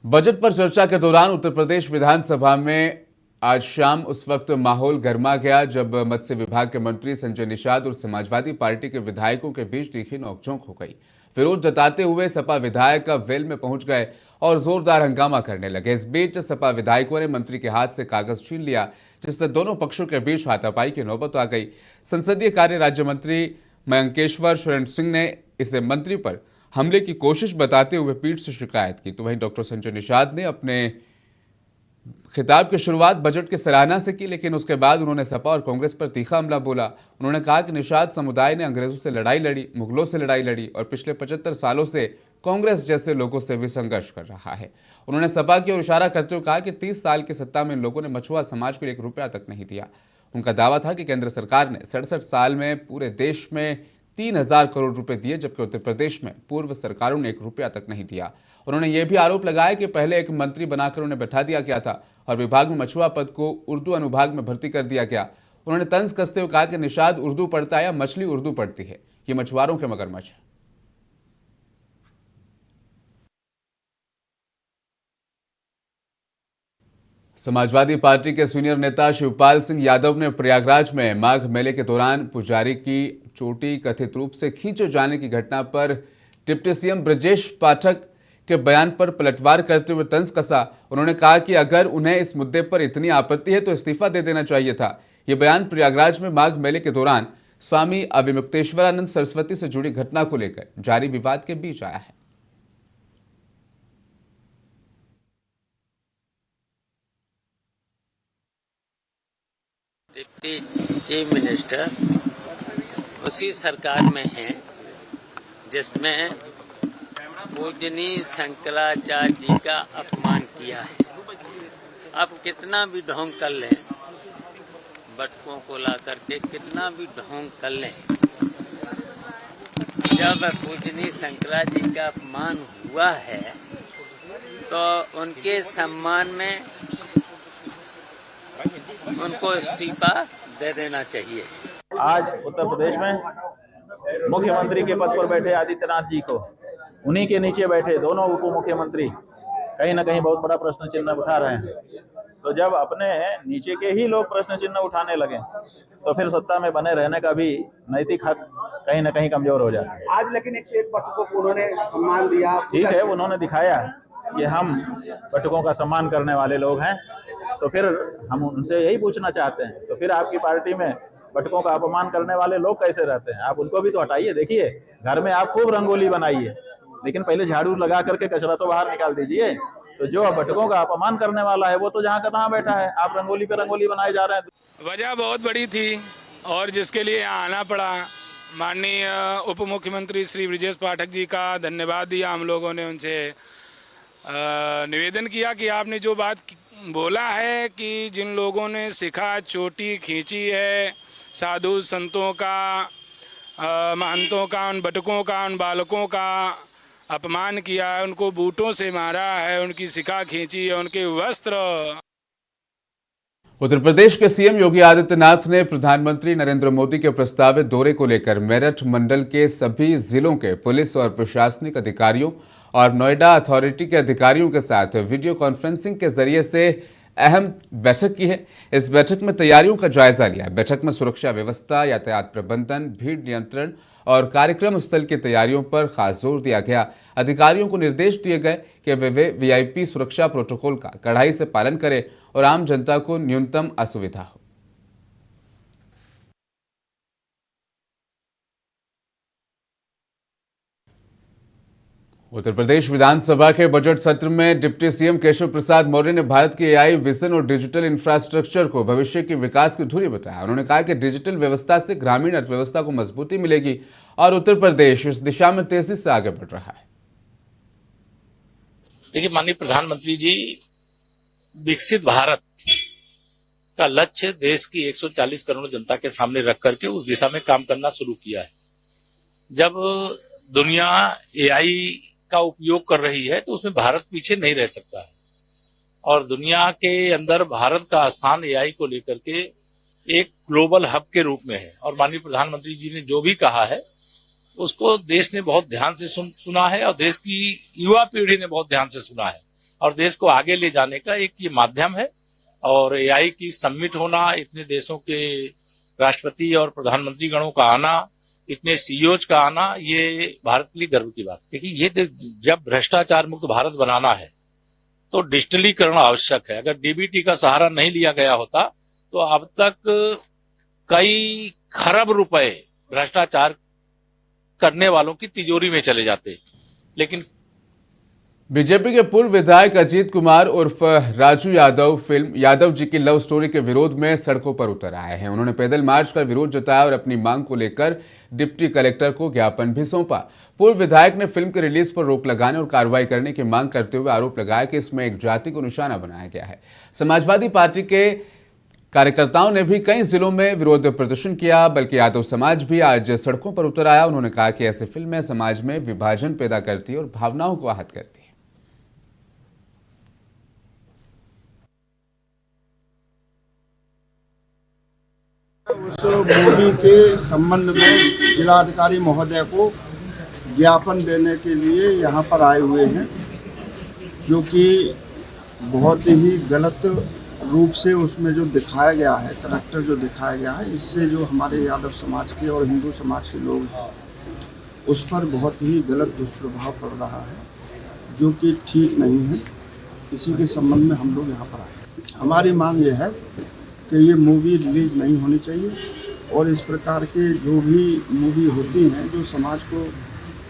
Budget पर चर्चा के दौरान उत्तर प्रदेश विधानसभा में आज शाम उस वक्त माहौल गर्मा गया जब मत्स्य विभाग के मंत्री संजय निषाद और समाजवादी पार्टी के विधायकों के बीच तीखी नोकझोंक हो गई। विरोध जताते हुए सपा विधायक वेल में पहुंच गए और जोरदार हंगामा करने लगे। इस बीच सपा विधायकों ने मंत्री के हाथ से कागज छीन लिया, जिससे दोनों पक्षों के बीच हाथापाई की नौबत आ गई। संसदीय कार्य राज्य मंत्री मयंकेश्वर शरण सिंह ने इसे मंत्री पर हमले की कोशिश बताते हुए पीठ से शिकायत की। तो वहीं डॉक्टर संजय निषाद ने अपने खिताब की शुरुआत बजट की सराहना से की, लेकिन उसके बाद उन्होंने सपा और कांग्रेस पर तीखा हमला बोला। उन्होंने कहा कि निषाद समुदाय ने अंग्रेजों से लड़ाई लड़ी, मुगलों से लड़ाई लड़ी और पिछले 75 सालों से कांग्रेस जैसे लोगों से भी संघर्ष कर रहा है। उन्होंने सपा की ओर इशारा करते हुए कहा कि 30 साल की सत्ता में इन लोगों ने मछुआ समाज को 1 रुपया तक नहीं दिया। उनका दावा था कि केंद्र सरकार ने 67 साल में पूरे देश में 3000 करोड़ रुपए दिए, जबकि उत्तर प्रदेश में पूर्व सरकारों ने 1 रुपया तक नहीं दिया। उन्होंने यह भी आरोप लगाया कि पहले एक मंत्री बनाकर उन्हें बैठा दिया गया था और विभाग में मछुआ पद को उर्दू अनुभाग में भर्ती कर दिया गया। उन्होंने तंज कसते हुए कहा कि निषाद उर्दू पढ़ता है या मछली उर्दू पढ़ती है, ये मछुआरों के मगरमच्छ है। समाजवादी पार्टी के सीनियर नेता शिवपाल सिंह यादव ने प्रयागराज में माघ मेले के दौरान पुजारी की चोटी कथित रूप से खींचे जाने की घटना पर डिप्टी सीएम ब्रजेश पाठक के बयान पर पलटवार करते हुए तंज कसा। उन्होंने कहा कि अगर उन्हें इस मुद्दे पर इतनी आपत्ति है तो इस्तीफा दे देना चाहिए था। यह बयान प्रयागराज में माघ मेले के दौरान स्वामी अविमुक्तेश्वरानंद सरस्वती से जुड़ी घटना को लेकर जारी विवाद के बीच आया है। डिप्टी चीफ मिनिस्टर उसी सरकार में हैं जिसमें पूजनीय शंकराचार्य जी का अपमान किया है। अब कितना भी ढोंग कर लें, बटकों को ला करके कितना भी ढोंग कर लें, जब पूजनीय शंकराचार्य जी का अपमान हुआ है तो उनके सम्मान में उनको इस्तीफा दे देना चाहिए। आज उत्तर प्रदेश में मुख्यमंत्री के पद पर बैठे आदित्यनाथ जी को उन्हीं के नीचे बैठे दोनों उप मुख्यमंत्री कहीं ना कहीं बहुत बड़ा प्रश्न चिन्ह उठा रहे हैं। तो जब अपने नीचे के ही लोग प्रश्न चिन्ह उठाने लगे तो फिर सत्ता में बने रहने का भी नैतिक हक कहीं ना कहीं कमजोर हो जाता है। आज लेकिन एक बटकों को उन्होंने सम्मान दिया। ठीक है, उन्होंने दिखाया कि हम बटकों का सम्मान करने वाले लोग हैं, तो फिर हम उनसे यही पूछना चाहते हैं, तो फिर आपकी पार्टी में बटकों का अपमान करने वाले लोग कैसे रहते हैं? आप उनको भी तो हटाइए। देखिए, घर में आप खूब रंगोली बनाइए, लेकिन पहले झाड़ू लगा करके कचरा तो बाहर निकाल दीजिए। तो जो बटकों का अपमान करने वाला है वो तो जहाँ का तहाँ बैठा है, आप रंगोली पे रंगोली बनाए जा रहे हैं। वजह बहुत बड़ी थी और जिसके लिए यहाँ आना पड़ा। माननीय उप मुख्यमंत्री श्री ब्रजेश पाठक जी का धन्यवाद दिया हम लोगों ने, उनसे निवेदन किया कि आपने जो बात बोला है कि जिन लोगों ने सिखा चोटी खींची है, साधु संतों का, महंतों का, उन बटकों का, उन बालकों का अपमान किया है, उनको बूटों से मारा है, उनकी सिखा खींची है, उनके वस्त्र। उत्तर प्रदेश के सीएम योगी आदित्यनाथ ने प्रधानमंत्री नरेंद्र मोदी के प्रस्तावित दौरे को लेकर मेरठ मंडल के सभी जिलों के पुलिस और प्रशासनिक अधिकारियों और नोएडा अथॉरिटी के अधिकारियों के साथ वीडियो कॉन्फ्रेंसिंग के जरिए से अहम बैठक की है। इस बैठक में तैयारियों का जायजा लिया। बैठक में सुरक्षा व्यवस्था, यातायात प्रबंधन, भीड़ नियंत्रण और कार्यक्रम स्थल की तैयारियों पर खास जोर दिया गया। अधिकारियों को निर्देश दिए गए कि वे वीआईपी सुरक्षा प्रोटोकॉल का कड़ाई से पालन करें और आम जनता को न्यूनतम असुविधा हो। उत्तर प्रदेश विधानसभा के बजट सत्र में डिप्टी सीएम केशव प्रसाद मौर्य ने भारत के एआई विजन और डिजिटल इंफ्रास्ट्रक्चर को भविष्य के विकास की धुरी बताया। उन्होंने कहा कि डिजिटल व्यवस्था से ग्रामीण अर्थव्यवस्था को मजबूती मिलेगी और उत्तर प्रदेश इस दिशा में तेजी से आगे बढ़ रहा है। देखिए, माननीय प्रधानमंत्री जी विकसित भारत का लक्ष्य देश की 140 करोड़ जनता के सामने रख करके उस दिशा में काम करना शुरू किया है। जब दुनिया एआई का उपयोग कर रही है तो उसमें भारत पीछे नहीं रह सकता है और दुनिया के अंदर भारत का स्थान एआई को लेकर के एक ग्लोबल हब के रूप में है। और माननीय प्रधानमंत्री जी ने जो भी कहा है उसको देश ने बहुत ध्यान से सुना है और देश की युवा पीढ़ी ने बहुत ध्यान से सुना है। और देश को आगे ले जाने का एक ये माध्यम है। और एआई की समिट होना, इतने देशों के राष्ट्रपति और प्रधानमंत्री गणों का आना, इतने सीईओज का आना, ये भारत के लिए गर्व की बात। देखिए, ये जब भ्रष्टाचार मुक्त भारत बनाना है तो डिजिटलीकरण आवश्यक है। अगर डीबीटी का सहारा नहीं लिया गया होता तो अब तक कई खरब रुपए भ्रष्टाचार करने वालों की तिजोरी में चले जाते। लेकिन बीजेपी के पूर्व विधायक अजीत कुमार उर्फ राजू यादव फिल्म यादव जी की लव स्टोरी के विरोध में सड़कों पर उतर आए हैं। उन्होंने पैदल मार्च कर विरोध जताया और अपनी मांग को लेकर डिप्टी कलेक्टर को ज्ञापन भी सौंपा। पूर्व विधायक ने फिल्म के रिलीज पर रोक लगाने और कार्रवाई करने की मांग करते हुए आरोप लगाया कि इसमें एक जाति को निशाना बनाया गया है। समाजवादी पार्टी के कार्यकर्ताओं ने भी कई जिलों में विरोध प्रदर्शन किया, बल्कि यादव समाज भी आज सड़कों पर उतर आया। उन्होंने कहा कि ऐसी फिल्में समाज में विभाजन पैदा करती है और भावनाओं को आहत करती है। उस मूवी के संबंध में जिलाधिकारी महोदय को ज्ञापन देने के लिए यहाँ पर आए हुए हैं, जो कि बहुत ही गलत रूप से उसमें जो दिखाया गया है, करैक्टर जो दिखाया गया है, इससे जो हमारे यादव समाज के और हिंदू समाज के लोग हैं उस पर बहुत ही गलत दुष्प्रभाव पड़ रहा है, जो कि ठीक नहीं है। इसी के संबंध में हम लोग यहाँ पर आए। हमारी मांग ये है कि ये मूवी रिलीज नहीं होनी चाहिए और इस प्रकार के जो भी मूवी होती हैं जो समाज को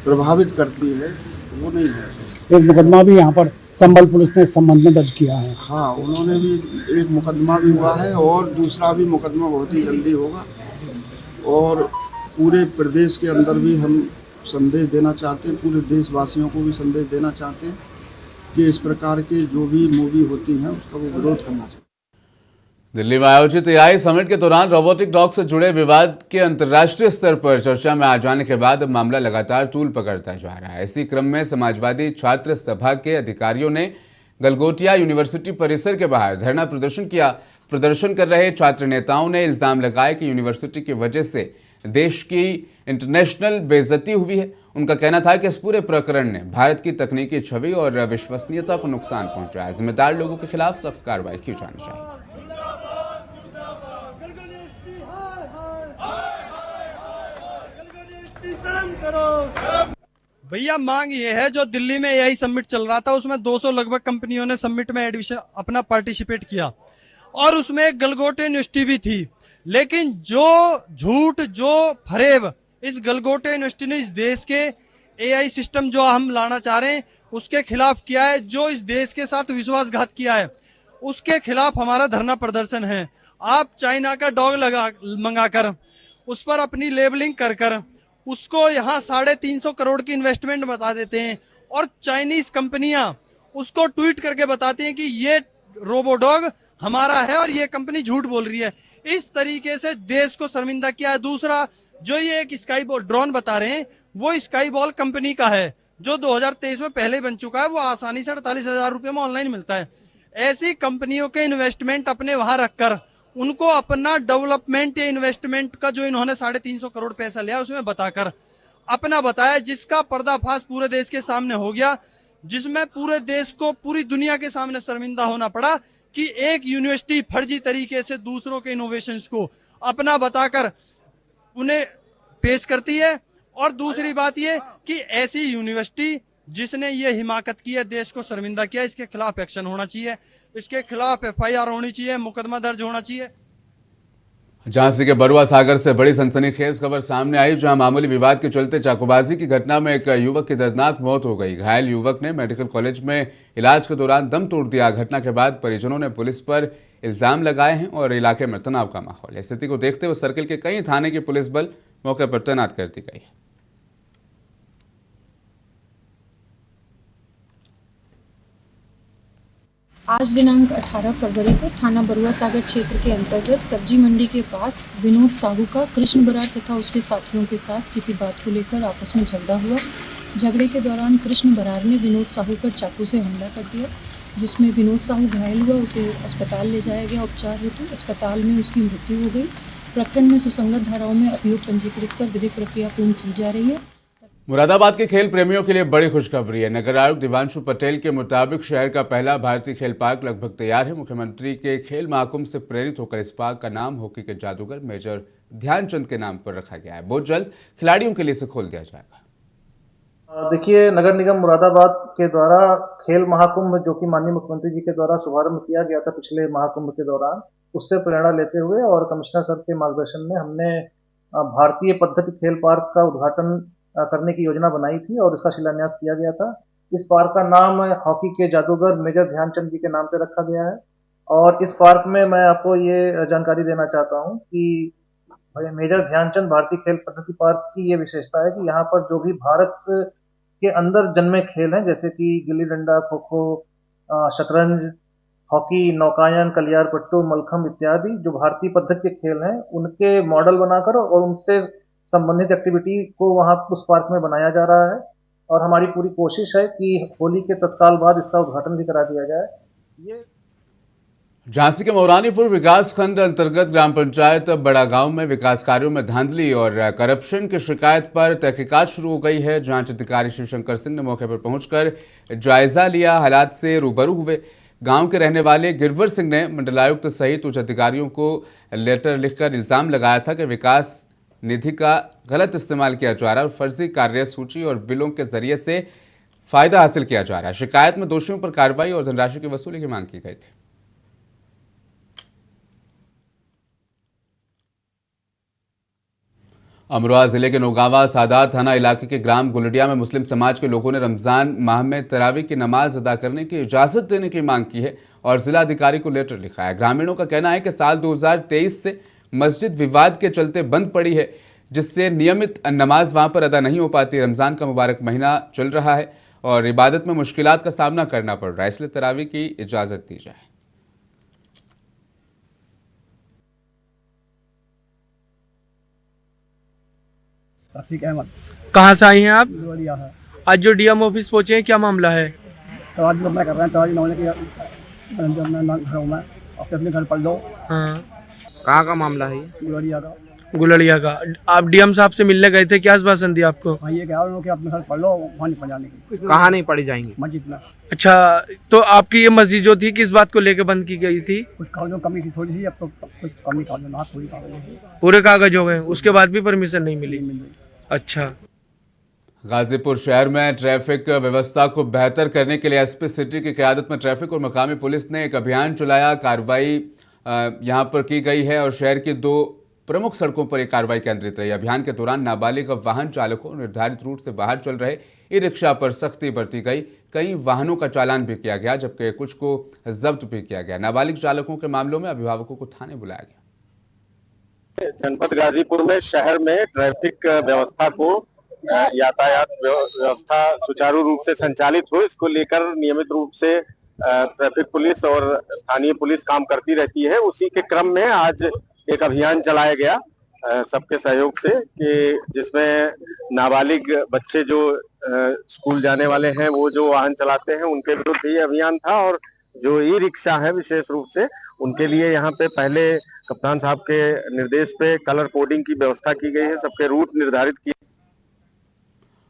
प्रभावित करती है वो नहीं है। एक मुकदमा भी यहाँ पर संबल पुलिस ने इस संबंध में दर्ज किया है। हाँ, उन्होंने भी एक मुकदमा भी हुआ है और दूसरा भी मुकदमा बहुत ही जल्दी होगा। और पूरे प्रदेश के अंदर भी हम संदेश देना चाहते हैं, पूरे देशवासियों को भी संदेश देना चाहते हैं कि इस प्रकार के जो भी मूवी होती हैं उसका वो विरोध करना चाहिए। दिल्ली में आयोजित एआई समिट के दौरान रोबोटिक डॉग से जुड़े विवाद के अंतर्राष्ट्रीय स्तर पर चर्चा में आ जाने के बाद अब मामला लगातार तूल पकड़ता जा रहा है। इसी क्रम में समाजवादी छात्र सभा के अधिकारियों ने गलगोटिया यूनिवर्सिटी परिसर के बाहर धरना प्रदर्शन किया। प्रदर्शन कर रहे छात्र नेताओं ने इल्जाम लगाया कि यूनिवर्सिटी की वजह से देश की इंटरनेशनल बेइज्जती हुई है। उनका कहना था कि इस पूरे प्रकरण ने भारत की तकनीकी छवि और विश्वसनीयता को नुकसान पहुंचाया। जिम्मेदार लोगों के खिलाफ सख्त कार्रवाई की जानी चाहिए। भैया, मांग ये है, जो दिल्ली में एआई समिट चल रहा था उसमें 200 लगभग कंपनियों ने समिट में एडमिशन अपना पार्टिसिपेट किया और उसमें एक गलगोटे यूनिवर्सिटी भी थी। लेकिन जो झूठ, जो फरेब इस गलगोटे यूनिवर्सिटी ने इस देश के एआई सिस्टम जो हम लाना चाह रहे हैं उसके खिलाफ किया है, जो इस देश के साथ विश्वासघात किया है, उसके खिलाफ हमारा धरना प्रदर्शन है। आप चाइना का डॉग मंगाकर उस पर अपनी लेबलिंग कर उसको यहाँ 350 करोड़ की इन्वेस्टमेंट बता देते हैं और चाइनीज कंपनियां उसको ट्वीट करके बताती हैं कि ये रोबोडॉग हमारा है और ये कंपनी झूठ बोल रही है। इस तरीके से देश को शर्मिंदा किया है। दूसरा, जो ये एक स्काई बॉल ड्रोन बता रहे हैं वो स्काई बॉल कंपनी का है, जो 2023 में पहले बन चुका है। वो आसानी से 48,000 रुपये में ऑनलाइन मिलता है। ऐसी कंपनियों के इन्वेस्टमेंट अपने वहां रखकर उनको अपना डेवलपमेंट या इन्वेस्टमेंट का जो इन्होंने 350 करोड़ पैसा लिया उसमें बताकर अपना बताया, जिसका पर्दाफाश पूरे देश के सामने हो गया, जिसमें पूरे देश को, पूरी दुनिया के सामने शर्मिंदा होना पड़ा कि एक यूनिवर्सिटी फर्जी तरीके से दूसरों के इनोवेशंस को अपना बताकर उन्हें पेश करती है। और दूसरी बात यह कि ऐसी यूनिवर्सिटी जिसने ये हिमाकत की है, देश को शर्मिंदा किया, इसके खिलाफ एक्शन होना चाहिए, इसके खिलाफ एफआईआर होनी चाहिए, मुकदमा दर्ज होना चाहिए। झांसी के बरुआ सागर से बड़ी सनसनीखेज खबर सामने आई, जहां मामूली विवाद के चलते चाकूबाजी की घटना में एक युवक की दर्दनाक मौत हो गई। घायल युवक ने मेडिकल कॉलेज में इलाज के दौरान दम तोड़ दिया। घटना के बाद परिजनों ने पुलिस पर इल्जाम लगाए हैं और इलाके में तनाव का माहौल है। स्थिति को देखते हुए सर्किल के कई थाने की पुलिस बल मौके पर तैनात कर दी गई है। आज दिनांक 18 फरवरी को थाना बरुआ सागर क्षेत्र के अंतर्गत सब्जी मंडी के पास विनोद साहू का कृष्ण बरार तथा उसके साथियों के साथ किसी बात को लेकर आपस में झगड़ा हुआ। झगड़े के दौरान कृष्ण बरार ने विनोद साहू पर चाकू से हमला कर दिया, जिसमें विनोद साहू घायल हुआ। उसे अस्पताल ले जाया गया उपचार हेतु। अस्पताल में उसकी मृत्यु हो गई। प्रकरण में सुसंगत धाराओं में अभियोग पंजीकृत कर विधिक प्रक्रिया पूर्ण की जा रही है। मुरादाबाद के खेल प्रेमियों के लिए बड़ी खुशखबरी है। नगर आयुक्त दिवांशु पटेल के मुताबिक शहर का पहला भारतीय खेल पार्क लगभग तैयार है। मुख्यमंत्री के खेल महाकुंभ से प्रेरित होकर इस पार्क का नाम हॉकी के जादूगर मेजर ध्यानचंद के नाम पर रखा गया है। बहुत जल्द खिलाड़ियों के लिए इसे खोल दिया जाएगा। देखिए, नगर निगम मुरादाबाद के द्वारा खेल महाकुंभ जो कि माननीय मुख्यमंत्री जी के द्वारा शुभारंभ किया गया था पिछले महाकुंभ के दौरान, उससे प्रेरणा लेते हुए और कमिश्नर सर के मार्गदर्शन में हमने भारतीय पद्धति खेल पार्क का उद्घाटन करने की योजना बनाई थी और इसका शिलान्यास किया गया था। इस पार्क का नाम हॉकी के जादूगर मेजर ध्यानचंद जी के नाम पे रखा गया है। और इस पार्क में मैं आपको ये जानकारी देना चाहता हूँ कि मेजर ध्यानचंद भारतीय खेल पद्धति पार्क की ये विशेषता है कि यहाँ पर जो भी भारत के अंदर जन्मे खेल हैं, जैसे कि गिल्ली डंडा, खो खो, शतरंज, हॉकी, नौकायन, कलियार पट्टू, मलखम्ब इत्यादि जो भारतीय पद्धति के खेल हैं, उनके मॉडल बनाकर और उनसे संबंधित एक्टिविटी को वहां उस पार्क में बनाया जा रहा है। और हमारी पूरी कोशिश है कि होली के तत्काल बाद इसका उद्घाटन भी करा दिया जाए। ये झांसी के मौरानीपुर विकास खंड अंतर्गत ग्राम पंचायत बड़ा गांव में विकास कार्यों में धांधली और करप्शन की शिकायत पर तहकीकात शुरू हो गई है। जांच अधिकारी शिवशंकर सिंह ने मौके पर पहुंचकर जायजा लिया, हालात से रूबरू हुए। गांव के रहने वाले गिरवर सिंह ने मंडलायुक्त सहित उच्च अधिकारियों को लेटर लिखकर इल्जाम लगाया था कि विकास निधि का गलत इस्तेमाल किया जा रहा है और फर्जी कार्य सूची और बिलों के जरिए से फायदा हासिल किया जा रहा है। शिकायत में दोषियों पर कार्रवाई और धनराशि की वसूली की मांग की गई थी। अमरोहा जिले के नौगांवा सादात थाना इलाके के ग्राम गुलडिया में मुस्लिम समाज के लोगों ने रमजान माह में तरावी की नमाज अदा करने की इजाजत देने की मांग की है और जिला अधिकारी को लेटर लिखा है। ग्रामीणों का कहना है कि साल 2023 से मस्जिद विवाद के चलते बंद पड़ी है, जिससे नियमित नमाज वहां पर अदा नहीं हो पाती। रमजान का मुबारक महीना चल रहा है और इबादत में मुश्किलात का सामना करना पड़ रहा है, इसलिए तरावी की इजाजत दी जाए। रफीक अहमद। कहाँ से आई हैं आप? गुलडिया है। आज जो डीएम ऑफिस पहुंचे हैं, क्या मामला है? तराजी मैं कर रहे हैं, तराजी होने की घर में अपने घर पढ़ लो। हाँ, कहाँ का मामला है? गुलडिया का। गुलड़िया का। आप डीएम साहब से मिलने गए थे, क्या आश्वासन दिया आपको? हाँ, ये कह रहे हो कि अपने घर पढ़ लो, वहाँ नहीं पढ़ जाने की। कहाँ नहीं पढ़ी जाएंगी? मस्जिद में। अच्छा, तो आपकी ये मस्जिद जो थी किस बात को लेकर बंद की गई थी? कुछ कागजों कमी थी थोड़ी सी, अब तो कुछ कमी कागज ना पूरी कागज पूरे कागज हो गए, उसके बाद भी परमिशन नहीं मिली? अच्छा। गाजीपुर शहर में ट्रैफिक व्यवस्था को बेहतर करने के लिए एसपी सिटी की क़यादत में ट्रैफिक और मकामी पुलिस ने एक अभियान चलाया। कार्रवाई यहां पर की गई है और शहर की 2 प्रमुख सड़कों पर एक कार्रवाई केंद्रित रही। अभियान के दौरान नाबालिग वाहन चालकों निर्धारित रूट से बाहर चल रहे ई रिक्शा पर सख्ती बरती गई। कई वाहनों का चालान भी किया गया, जबकि कुछ को जब्त भी किया गया। नाबालिग चालकों के मामलों में अभिभावकों को थाने बुलाया गया। जनपद गाजीपुर में शहर में ट्रैफिक व्यवस्था को यातायात व्यवस्था सुचारू रूप से संचालित हो, इसको लेकर नियमित रूप से ट्रैफिक पुलिस और स्थानीय पुलिस काम करती रहती है। उसी के क्रम में आज एक अभियान चलाया गया सबके सहयोग से, कि जिसमें नाबालिग बच्चे जो स्कूल जाने वाले हैं, वो जो वाहन चलाते हैं, उनके विरुद्ध ये अभियान था। और जो ई रिक्शा है विशेष रूप से उनके लिए यहाँ पे पहले कप्तान साहब के निर्देश पे कलर कोडिंग की व्यवस्था की गई है, सबके रूट निर्धारित किए।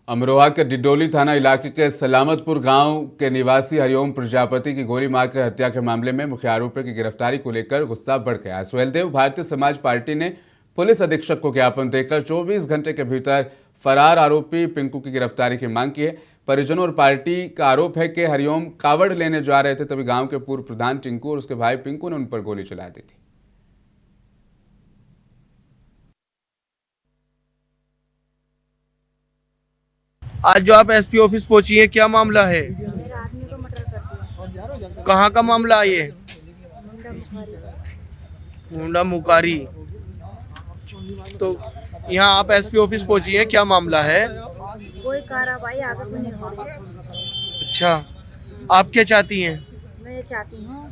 अमरोहा के डिडोली थाना इलाके के सलामतपुर गांव के निवासी हरिओम प्रजापति की गोली मारकर हत्या के मामले में मुख्य आरोपी की गिरफ्तारी को लेकर गुस्सा बढ़ गया। सुहेलदेव भारतीय समाज पार्टी ने पुलिस अधीक्षक को ज्ञापन देकर 24 घंटे के भीतर फरार आरोपी पिंकू की गिरफ्तारी की मांग की है। परिजनों और पार्टी का आरोप है कि हरिओम कावड़ लेने जा रहे थे, तभी गांव के पूर्व प्रधान टिंकू और उसके भाई पिंकू ने उन पर गोली चला दी थी। आज जो आप एसपी ऑफिस पहुंची है, क्या मामला है? कहाँ का मामला है ये? मुंडा मुकारी। तो यहाँ आप एसपी ऑफिस पहुंची है, क्या मामला है? कोई कार्रवाई आगे को नहीं हो रही। अच्छा, आप क्या चाहती हैं? मैं चाहती हूँ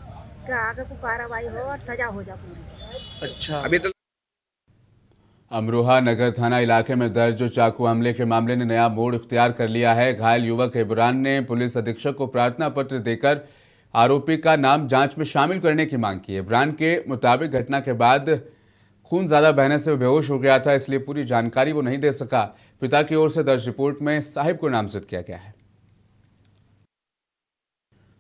कि आगे को कार्रवाई हो और सजा हो जाए पूरी। अच्छा। अभी तो अमरोहा नगर थाना इलाके में दर्ज चाकू हमले के मामले ने नया मोड़ इख्तियार कर लिया है। घायल युवक इमरान ने पुलिस अधीक्षक को प्रार्थना पत्र देकर आरोपी का नाम जांच में शामिल करने की मांग की है। इमरान के मुताबिक घटना के बाद खून ज्यादा बहने से वो बेहोश हो गया था, इसलिए पूरी जानकारी वो नहीं दे सका। पिता की ओर से दर्ज रिपोर्ट में साहिब को नामजद किया गया है।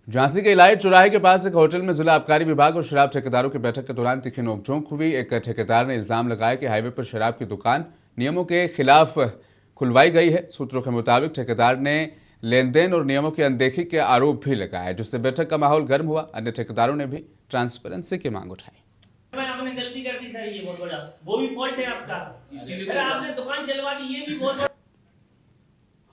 झांसी के इलाही चौराहे के पास एक होटल में जिला आबकारी विभाग और शराब ठेकेदारों की बैठक के दौरान तीखी नोकझोंक हुई। एक ठेकेदार ने इल्जाम लगाया कि हाईवे पर शराब की दुकान नियमों के खिलाफ खुलवाई गई है। सूत्रों के मुताबिक ठेकेदार ने लेन देन और नियमों की अनदेखी के आरोप भी लगाए, जिससे बैठक का माहौल गर्म हुआ। अन्य ठेकेदारों ने भी ट्रांसपेरेंसी की मांग उठाई। आपने गलती कर दी सर, ये बहुत बड़ा वो भी फॉल्ट है आपका, इसीलिए आपने दुकान चलवा दी, ये भी बहुत बड़ा।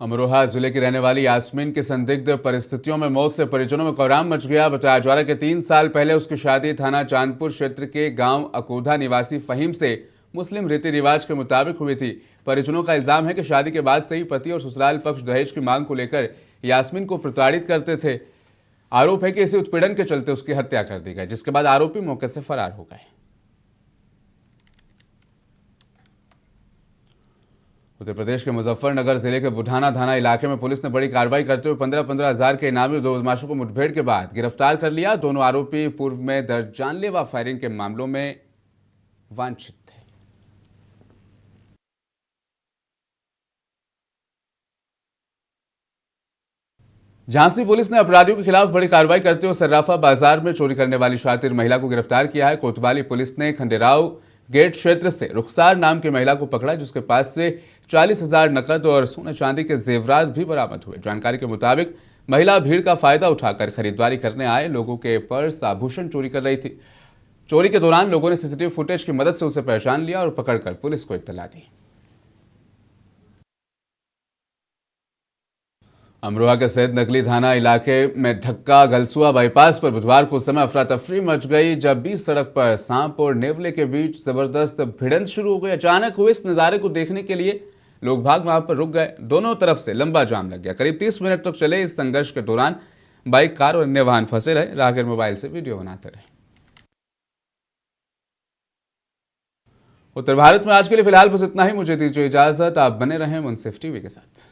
अमरोहा जिले की रहने वाली यास्मीन की संदिग्ध परिस्थितियों में मौत से परिजनों में कोहराम मच गया। बताया जा रहा है कि 3 साल पहले उसकी शादी थाना चांदपुर क्षेत्र के गांव अकोधा निवासी फहीम से मुस्लिम रीति रिवाज के मुताबिक हुई थी। परिजनों का इल्जाम है कि शादी के बाद से ही पति और ससुराल पक्ष दहेज की मांग को लेकर यास्मीन को प्रताड़ित करते थे। आरोप है कि इसी उत्पीड़न के चलते उसकी हत्या कर दी गई, जिसके बाद आरोपी मौके से फरार हो गए। उत्तर प्रदेश के मुजफ्फरनगर जिले के बुढ़ाना थाना इलाके में पुलिस ने बड़ी कार्रवाई करते हुए 15-15 हजार के इनामी 2 बदमाशों को मुठभेड़ के बाद गिरफ्तार कर लिया। दोनों आरोपी पूर्व में दर्ज जानलेवा फायरिंग के मामलों में वांछित थे। झांसी पुलिस ने अपराधियों के खिलाफ बड़ी कार्रवाई करते हुए सर्राफा बाजार में चोरी करने वाली शातिर महिला को गिरफ्तार किया है। कोतवाली पुलिस ने खंडेराव गेट क्षेत्र से रुखसार नाम की महिला को पकड़ा, जिसके पास से 40,000 नकद और सोने चांदी के जेवरात भी बरामद हुए। जानकारी के मुताबिक महिला भीड़ का फायदा उठाकर खरीदारी करने आए लोगों के पर्स आभूषण चोरी कर रही थी। चोरी के दौरान लोगों ने सीसीटीवी फुटेज की मदद से उसे पहचान लिया और पकड़कर पुलिस को इत्तला दी। अमरोहा के सैयद नकली थाना इलाके में ढक्का गलसुआ बाईपास पर बुधवार को उस समय अफरा तफरी मच गई जब बीच सड़क पर सांप और नेवले के बीच जबरदस्त भिड़ंत शुरू हो गई। अचानक हुए इस नज़ारे को देखने के लिए लोग भाग वहां पर रुक गए। दोनों तरफ से लंबा जाम लग गया। करीब 30 मिनट तक चले इस संघर्ष के दौरान बाइक, कार और अन्य वाहन फंसे रहे। राहगीर मोबाइल से वीडियो बनाते रहे। उत्तर भारत में आज के लिए फिलहाल बस इतना ही। मुझे दीजिए इजाजत। आप बने रहें मुंसिफ टीवी के साथ।